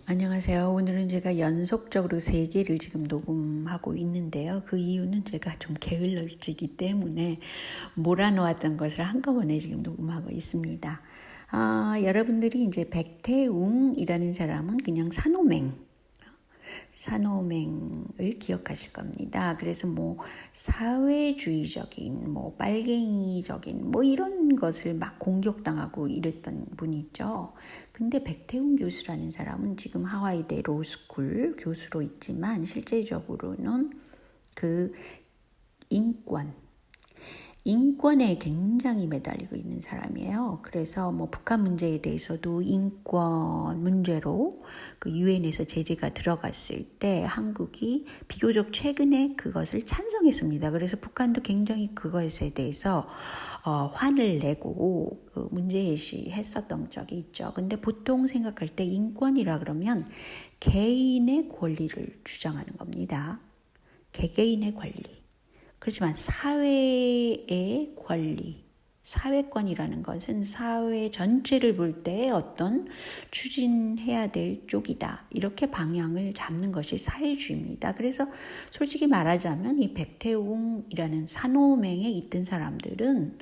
안녕하세요. 오늘은 제가 연속적으로 3개를 지금 녹음하고 있는데요. 그 이유는 제가 좀 게을러지기 때문에 몰아놓았던 것을 한꺼번에 지금 녹음하고 있습니다. 여러분들이 이제 백태웅이라는 사람은 그냥 산호맹을 기억하실 겁니다. 그래서 뭐 사회주의적인, 뭐 빨갱이적인 뭐 이런 것을 막 공격당하고 이랬던 분이죠. 근데 백태웅 교수라는 사람은 지금 하와이대 로스쿨 교수로 있지만 실제적으로는 그 인권에 굉장히 매달리고 있는 사람이에요. 그래서 뭐 북한 문제에 대해서도 인권 문제로 그 유엔에서 제재가 들어갔을 때 한국이 비교적 최근에 그것을 찬성했습니다. 그래서 북한도 굉장히 그것에 대해서 화를 내고 그 문제예시 했었던 적이 있죠. 근데 보통 생각할 때 인권이라 그러면 개인의 권리를 주장하는 겁니다. 개개인의 권리. 그렇지만 사회의 권리, 사회권이라는 것은 사회 전체를 볼 때 어떤 추진해야 될 쪽이다. 이렇게 방향을 잡는 것이 사회주의입니다. 그래서 솔직히 말하자면 이 백태웅이라는 산호맹에 있던 사람들은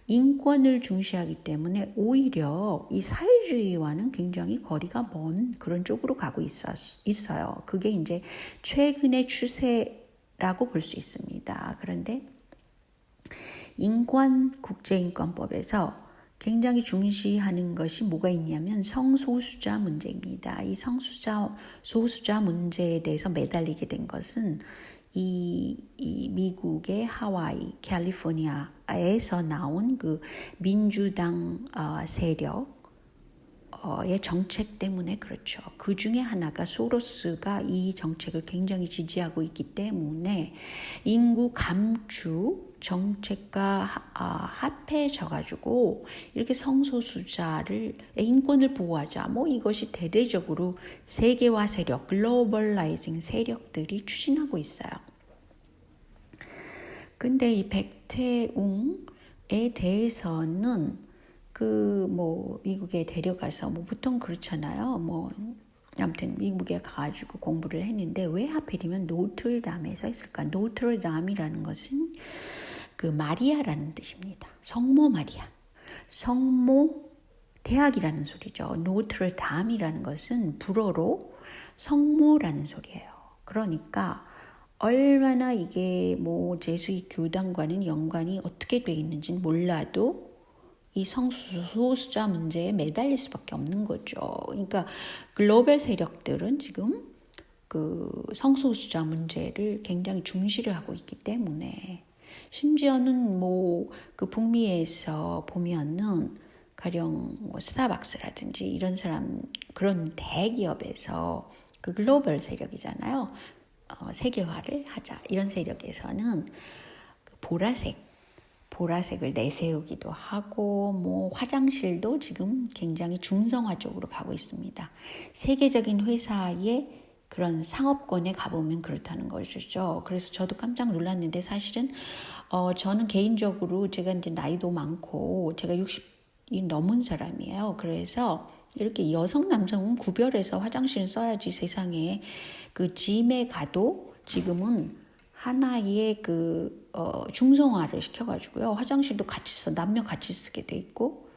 인권을 중시하기 때문에 오히려 이 사회주의와는 굉장히 거리가 먼 그런 쪽으로 가고 있어요. 그게 이제 최근의 추세라고 볼 수 있습니다. 그런데 국제인권법에서 굉장히 중시하는 것이 뭐가 있냐면 성소수자 문제입니다. 이 소수자 문제에 대해서 매달리게 된 것은 이 미국의 하와이, 캘리포니아에서 나온 그 민주당 세력 의 정책 때문에 그렇죠. 그 중에 하나가 소로스가 이 정책을 굉장히 지지하고 있기 때문에 인구 감축 정책과 합해져가지고 이렇게 성소수자를 인권을 보호하자. 뭐 이것이 대대적으로 세계화 세력, 글로벌라이징 세력들이 추진하고 있어요. 근데 이 백태웅에 대해서는 미국에 데려가서 보통 그렇잖아요. 아무튼 미국에 가가지고 공부를 했는데 왜 하필이면 노트르담에서 했을까? 노트르담이라는 것은 그 마리아라는 뜻입니다. 성모 마리아. 성모 대학이라는 소리죠. 노트르담이라는 것은 불어로 성모라는 소리예요. 그러니까 얼마나 이게 제수익 교단과는 연관이 어떻게 돼 있는지는 몰라도 이 성소수자 문제에 매달릴 수밖에 없는 거죠. 그러니까 글로벌 세력들은 지금 그 성소수자 문제를 굉장히 중시를 하고 있기 때문에 심지어는 그 북미에서 보면은 가령 스타벅스라든지 이런 그런 대기업에서 그 글로벌 세력이잖아요. 세계화를 하자 이런 세력에서는 그 보라색을 내세우기도 하고 화장실도 지금 굉장히 중성화 쪽으로 가고 있습니다. 세계적인 회사의 그런 상업권에 가보면 그렇다는 것이죠. 그래서 저도 깜짝 놀랐는데 사실은 저는 개인적으로 제가 이제 나이도 많고 제가 60이 넘은 사람이에요. 그래서 이렇게 여성 남성은 구별해서 화장실을 써야지 세상에 그 짐에 가도 지금은 하나의 중성화를 시켜가지고요. 화장실도 같이 남녀 같이 쓰게 돼 있고,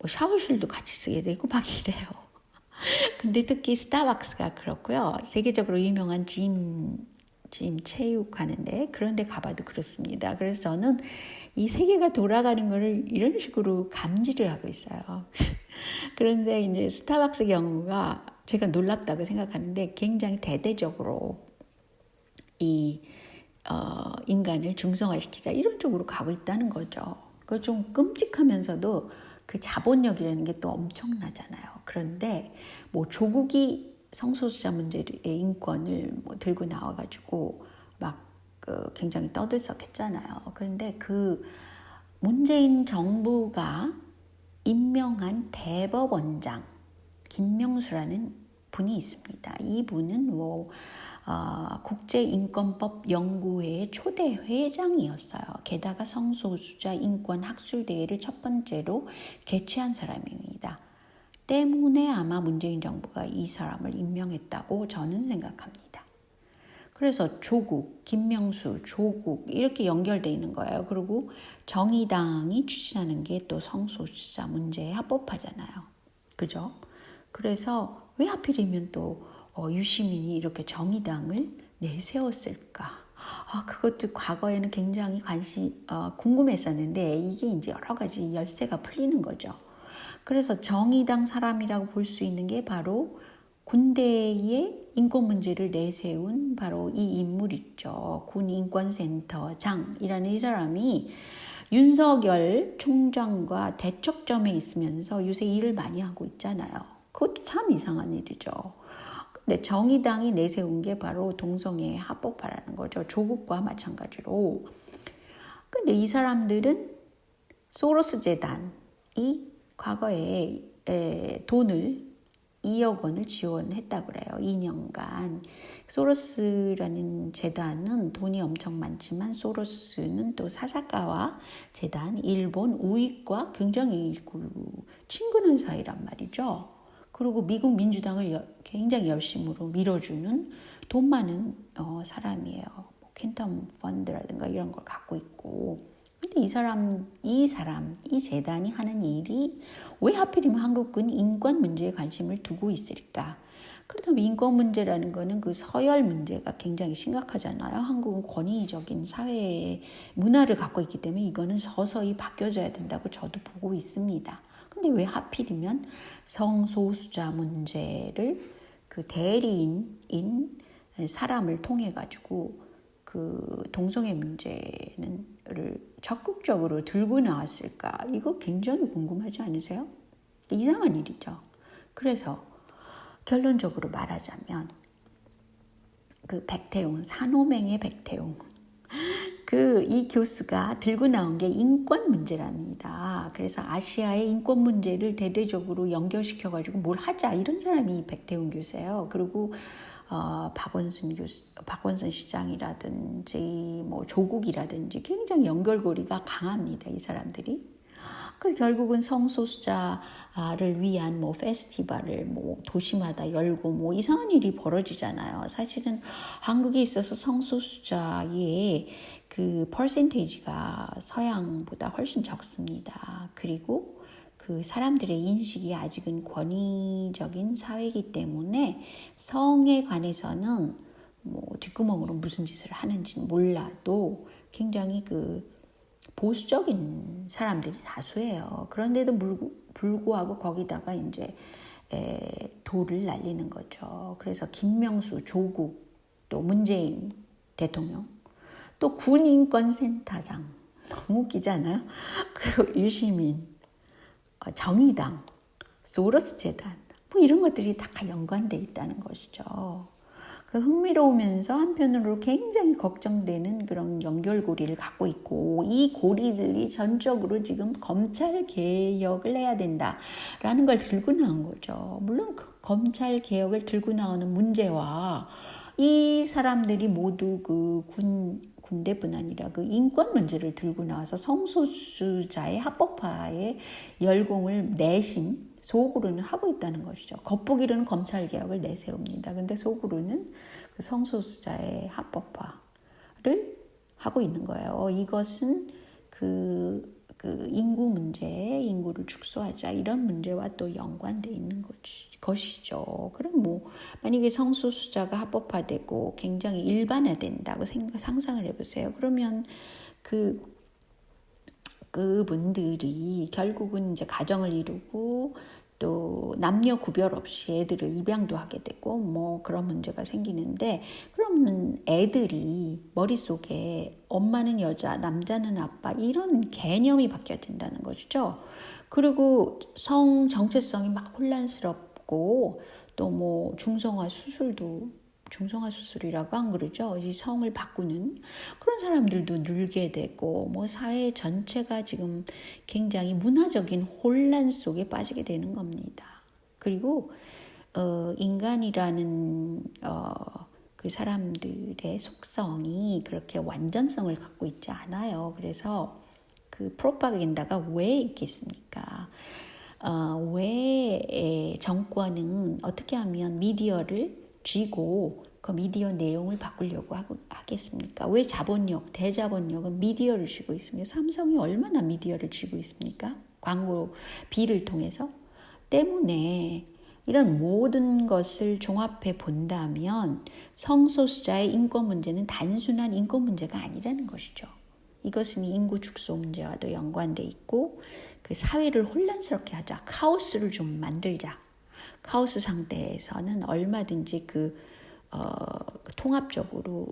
샤워실도 같이 쓰게 돼 있고, 막 이래요. 근데 특히 스타벅스가 그렇고요. 세계적으로 유명한 짐 체육하는데, 그런데 가봐도 그렇습니다. 그래서 저는 이 세계가 돌아가는 거를 이런 식으로 감지를 하고 있어요. 그런데 이제 스타벅스 경우가 제가 놀랍다고 생각하는데 굉장히 대대적으로 인간을 중성화시키자 이런 쪽으로 가고 있다는 거죠. 그거 좀 끔찍하면서도 그 자본력이라는 게 또 엄청나잖아요. 그런데 조국이 성소수자 문제의 인권을 들고 나와가지고 굉장히 떠들썩했잖아요. 그런데 그 문재인 정부가 임명한 대법원장 김명수라는 분이 있습니다. 이분은 국제인권법 연구회의 초대 회장이었어요. 게다가 성소수자 인권 학술대회를 첫 번째로 개최한 사람입니다. 때문에 아마 문재인 정부가 이 사람을 임명했다고 저는 생각합니다. 그래서 조국, 김명수, 조국 이렇게 연결돼 있는 거예요. 그리고 정의당이 추진하는 게 또 성소수자 문제에 합법화잖아요. 그죠? 그래서 왜 하필이면 또 유시민이 이렇게 정의당을 내세웠을까? 그것도 과거에는 굉장히 궁금했었는데 이게 이제 여러 가지 열쇠가 풀리는 거죠. 그래서 정의당 사람이라고 볼 수 있는 게 바로 군대의 인권 문제를 내세운 바로 이 인물 있죠. 군인권센터장이라는 이 사람이 윤석열 총장과 대척점에 있으면서 요새 일을 많이 하고 있잖아요. 그것도 참 이상한 일이죠. 근데 정의당이 내세운 게 바로 동성애 합법화라는 거죠. 조국과 마찬가지로. 근데 이 사람들은 소로스 재단이 과거에 돈을 2억 원을 지원했다고 그래요. 2년간. 소로스라는 재단은 돈이 엄청 많지만 소로스는 또 사사카와 재단, 일본 우익과 굉장히 친근한 사이란 말이죠. 그리고 미국 민주당을 굉장히 열심으로 밀어주는 돈 많은 사람이에요. 퀸텀 펀드라든가 이런 걸 갖고 있고. 근데 이 재단이 하는 일이 왜 하필이면 한국은 인권 문제에 관심을 두고 있을까? 그렇다면 인권 문제라는 거는 그 서열 문제가 굉장히 심각하잖아요. 한국은 권위적인 사회 문화를 갖고 있기 때문에 이거는 서서히 바뀌어져야 된다고 저도 보고 있습니다. 근데 왜 하필이면 성소수자 문제를 그 대리인인 사람을 통해 가지고 그 동성애 문제를 적극적으로 들고 나왔을까? 이거 굉장히 궁금하지 않으세요? 이상한 일이죠. 그래서 결론적으로 말하자면 그 백태웅, 산호맹의 백태웅 이 교수가 들고 나온 게 인권 문제랍니다. 그래서 아시아의 인권 문제를 대대적으로 연결시켜가지고 뭘 하자 이런 사람이 백태웅 교수예요. 그리고 박원순 시장이라든지 뭐 조국이라든지 굉장히 연결고리가 강합니다. 이 사람들이. 결국은 성소수자를 위한 뭐 페스티벌을 뭐 도시마다 열고 뭐 이상한 일이 벌어지잖아요. 사실은 한국에 있어서 성소수자의 그 퍼센테이지가 서양보다 훨씬 적습니다. 그리고 그 사람들의 인식이 아직은 권위적인 사회이기 때문에 성에 관해서는 뭐 뒷구멍으로 무슨 짓을 하는지는 몰라도 굉장히 보수적인 사람들이 다수예요. 그런데도 불구하고 거기다가 이제 돌을 날리는 거죠. 그래서 김명수, 조국, 또 문재인 대통령, 또 군인권센터장 너무 웃기지 않아요? 그리고 유시민, 정의당, 소로스 재단 뭐 이런 것들이 다 연관돼 있다는 것이죠. 흥미로우면서 한편으로 굉장히 걱정되는 그런 연결고리를 갖고 있고 이 고리들이 전적으로 지금 검찰 개혁을 해야 된다라는 걸 들고 나온 거죠. 물론 그 검찰 개혁을 들고 나오는 문제와 이 사람들이 모두 군대뿐 아니라 인권 문제를 들고 나와서 성소수자의 합법화에 열공을 내심 속으로는 하고 있다는 것이죠. 겉보기로는 검찰개혁을 내세웁니다. 근데 속으로는 성소수자의 합법화를 하고 있는 거예요. 이것은 인구 문제, 인구를 축소하자 이런 문제와 또 연관되어 있는 것이죠. 그럼 만약에 성소수자가 합법화되고 굉장히 일반화된다고 상상을 해보세요. 그러면 그분들이 결국은 이제 가정을 이루고 또 남녀 구별 없이 애들을 입양도 하게 되고 뭐 그런 문제가 생기는데 그러면 애들이 머릿속에 엄마는 여자, 남자는 아빠 이런 개념이 바뀌어야 된다는 것이죠. 그리고 성 정체성이 막 혼란스럽고 또 뭐 중성화 수술이라고 안 그러죠. 이 성을 바꾸는 그런 사람들도 늘게 되고 뭐 사회 전체가 지금 굉장히 문화적인 혼란 속에 빠지게 되는 겁니다. 그리고 인간이라는 그 사람들의 속성이 그렇게 완전성을 갖고 있지 않아요. 그래서 그 프로파간다가 왜 있겠습니까? 왜 정권은 어떻게 하면 미디어를 쥐고 그 미디어 내용을 바꾸려고 하겠습니까? 왜 대자본력은 미디어를 쥐고 있습니까? 삼성이 얼마나 미디어를 쥐고 있습니까? 광고비를 통해서. 때문에 이런 모든 것을 종합해 본다면 성소수자의 인권 문제는 단순한 인권 문제가 아니라는 것이죠. 이것은 인구 축소 문제와도 연관돼 있고 그 사회를 혼란스럽게 하자. 카오스를 좀 만들자. 카오스 상태에서는 얼마든지 통합적으로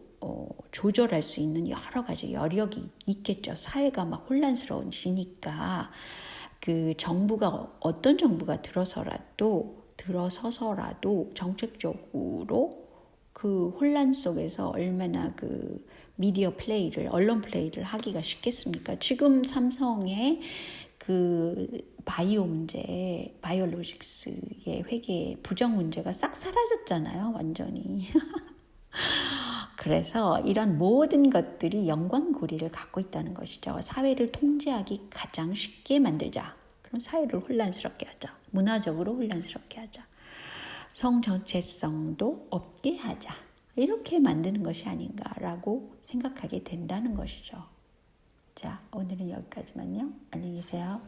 조절할 수 있는 여러 가지 여력이 있겠죠. 사회가 막 혼란스러워지니까 그 정부가 어떤 정부가 들어서서라도 정책적으로 그 혼란 속에서 얼마나 그 미디어 플레이를 언론 플레이를 하기가 쉽겠습니까? 지금 삼성의 그 바이올로직스의 회계 부정 문제가 싹 사라졌잖아요, 완전히. 그래서 이런 모든 것들이 연관고리를 갖고 있다는 것이죠. 사회를 통제하기 가장 쉽게 만들자. 그럼 사회를 혼란스럽게 하자. 문화적으로 혼란스럽게 하자. 성 정체성도 없게 하자. 이렇게 만드는 것이 아닌가라고 생각하게 된다는 것이죠. 자, 오늘은 여기까지만요. 안녕히 계세요.